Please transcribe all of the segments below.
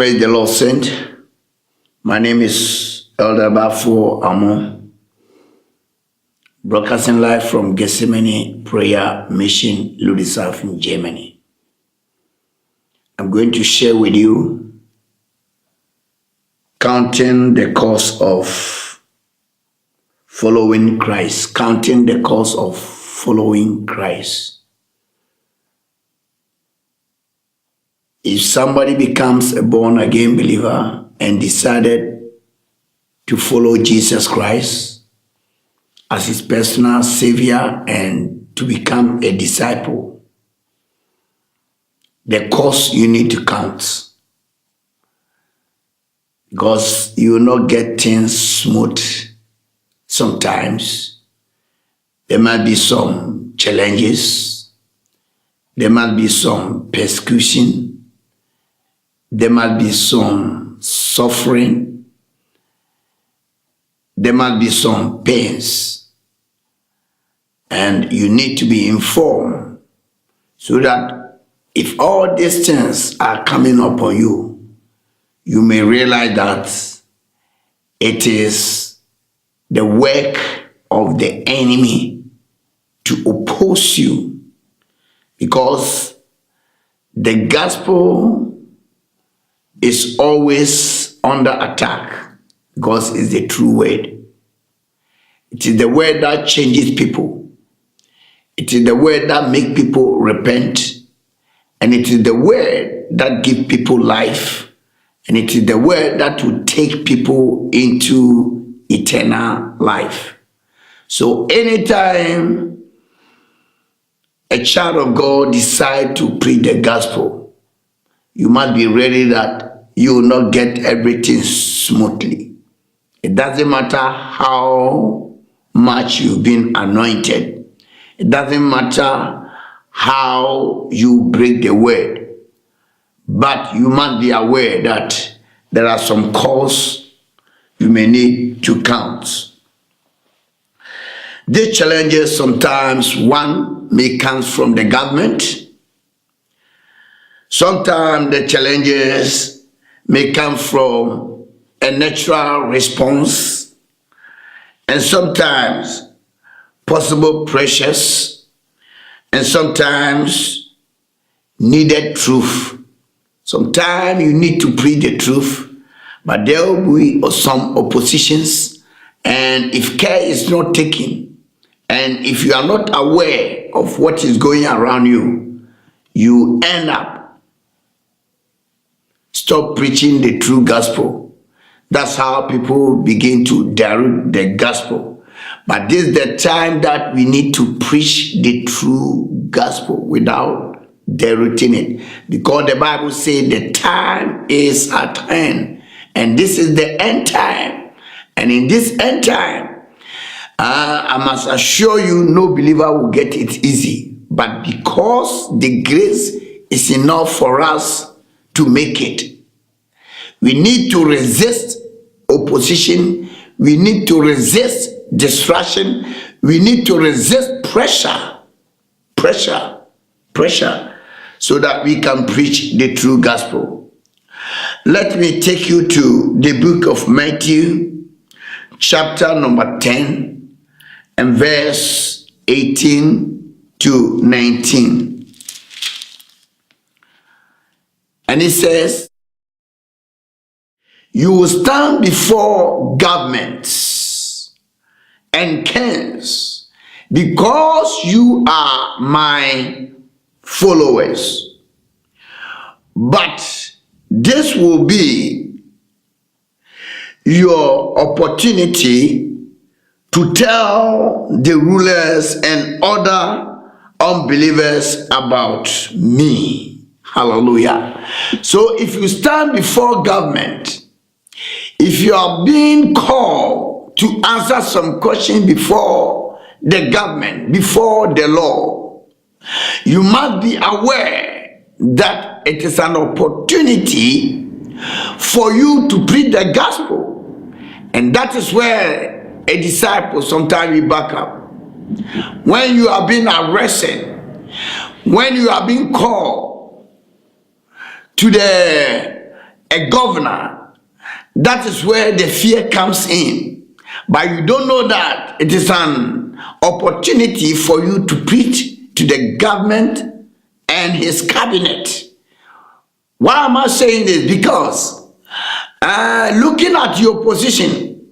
Praise the Lord, Saint. My name is Elder Bafo Amo, broadcasting live from Gethsemane Prayer Mission, Ludwigshafen, Germany. I'm going to share with you counting the cost of following Christ. Counting the cost of following Christ. If somebody becomes a born-again believer and decided to follow Jesus Christ as his personal savior and to become a disciple, the cost you need to count, because you will not get things smooth sometimes. There might be some challenges. There might be some persecution. There might be some suffering. There might be some pains. And you need to be informed so that if all these things are coming upon you, you may realize that it is the work of the enemy to oppose you, because the gospel is always under attack, because it's the true word. It is the word that changes people. It is the word that makes people repent. And it is the word that gives people life. And it is the word that will take people into eternal life. So anytime a child of God decides to preach the gospel, you must be ready that you will not get everything smoothly. It doesn't matter how much you've been anointed. It doesn't matter how you break the word. But you must be aware that there are some costs you may need to count. These challenges, sometimes one may come from the government. Sometimes the challenges may come from a natural response, and sometimes possible pressures, and sometimes needed truth. Sometimes you need to preach the truth, but there will be some oppositions, and if care is not taken, and if you are not aware of what is going around you, you end up stop preaching the true gospel. That's how people begin to dilute the gospel. But this is the time that we need to preach the true gospel without diluting it. Because the Bible says the time is at hand. And this is the end time. And in this end time, I must assure you, no believer will get it easy. But because the grace is enough for us to make it, we need to resist opposition. We need to resist distraction. We need to resist pressure, so that we can preach the true gospel. Let me take you to the book of Matthew, chapter number 10, and verse 18 to 19. And it says, you will stand before governments and kings because you are my followers. But this will be your opportunity to tell the rulers and other unbelievers about me. Hallelujah. So if you stand before government, if you are being called to answer some questions before the government, before the law, you must be aware that it is an opportunity for you to preach the gospel. And that is where a disciple sometimes will back up. When you are being arrested, when you are being called to the a governor, that is where the fear comes in. But you don't know that it is an opportunity for you to preach to the government and his cabinet. Why am I saying this? Because looking at your position,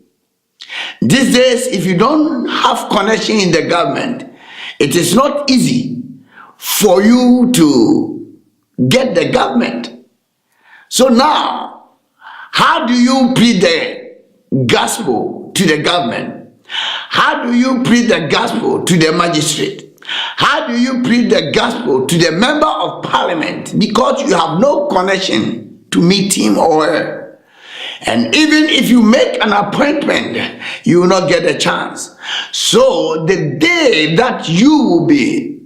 these days, if you don't have connection in the government, it is not easy for you to get the government. So now, how do you preach the gospel to the government? How do you preach the gospel to the magistrate? How do you preach the gospel to the member of parliament? Because you have no connection to meet him or her. And even if you make an appointment, you will not get a chance. So the day that you will be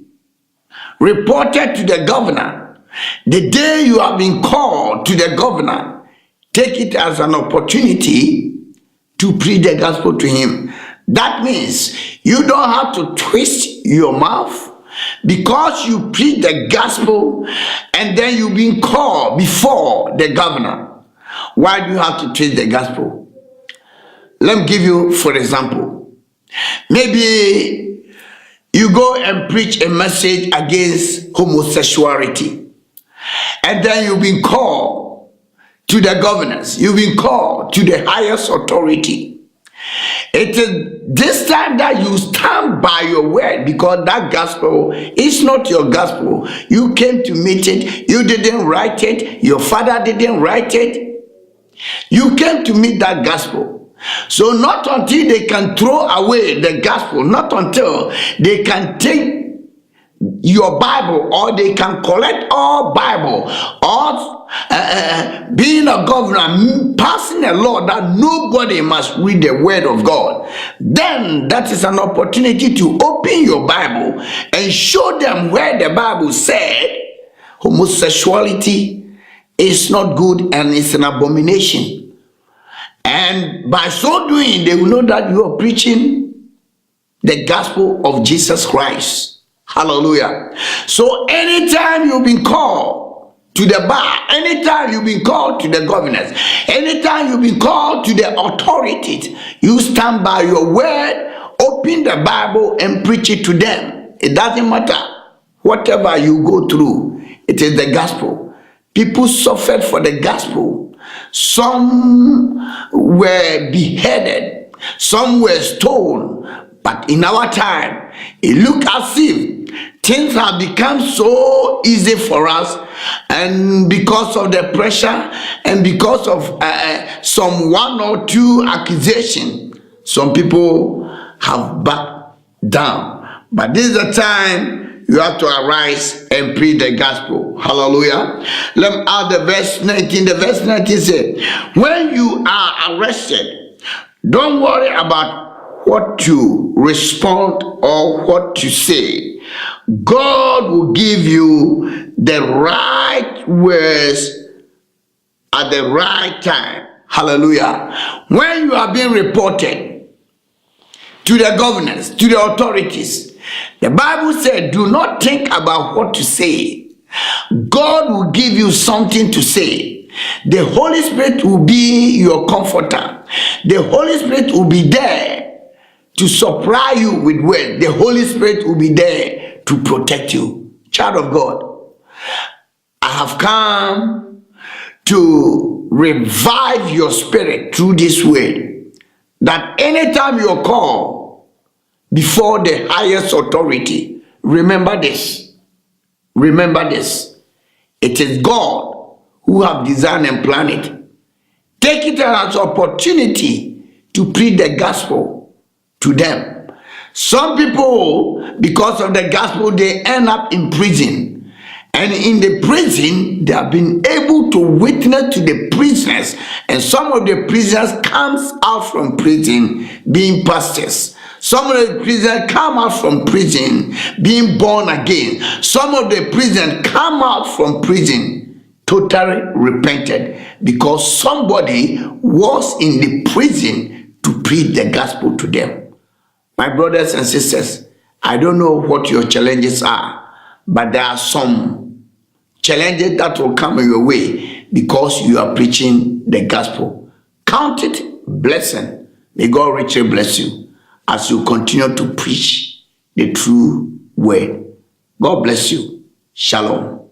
reported to the governor, the day you have been called to the governor, take it as an opportunity to preach the gospel to him. That means you don't have to twist your mouth because you preach the gospel and then you've been called before the governor. Why do you have to twist the gospel? Let me give you, for example, maybe you go and preach a message against homosexuality, and then you've been called to the governors, you've been called to the highest authority. It is this time that you stand by your word, because that gospel is not your gospel. You came to meet it, you didn't write it, your father didn't write it. You came to meet that gospel. So not until they can throw away the gospel, not until they can take your Bible, or they can collect all Bible, or being a governor, passing a law that nobody must read the word of God, then that is an opportunity to open your Bible and show them where the Bible said homosexuality is not good and it's an abomination. And by so doing, they will know that you are preaching the gospel of Jesus Christ. Hallelujah. So anytime you've been called to the bar, anytime you've been called to the governors, anytime you've been called to the authorities, you stand by your word, open the Bible and preach it to them. It doesn't matter whatever you go through, it is the gospel. People suffered for the gospel. Some were beheaded, some were stoned. But in our time, it looks as if things have become so easy for us, and because of the pressure and because of some one or two accusations, some people have backed down. But this is the time you have to arise and preach the gospel. Hallelujah. Let me add the verse 19. The verse 19 says, when you are arrested, don't worry about what to respond or what to say. God will give you the right words at the right time. Hallelujah. When you are being reported to the governors, to the authorities, the Bible said, do not think about what to say. God will give you something to say. The Holy Spirit will be your comforter. The Holy Spirit will be there to supply you with words. The Holy Spirit will be there to protect you. Child of God, I have come to revive your spirit through this word, that anytime you're called before the highest authority, remember this. Remember this. It is God who have designed and planned it. Take it as an opportunity to preach the gospel to them. Some people, because of the gospel, they end up in prison. And in the prison, they have been able to witness to the prisoners. And some of the prisoners comes out from prison being pastors. Some of the prisoners come out from prison being born again. Some of the prisoners come out from prison totally repented, because somebody was in the prison to preach the gospel to them. My brothers and sisters, I don't know what your challenges are, but there are some challenges that will come your way because you are preaching the gospel. Count it blessing. May God richly bless you as you continue to preach the true word. God bless you. Shalom.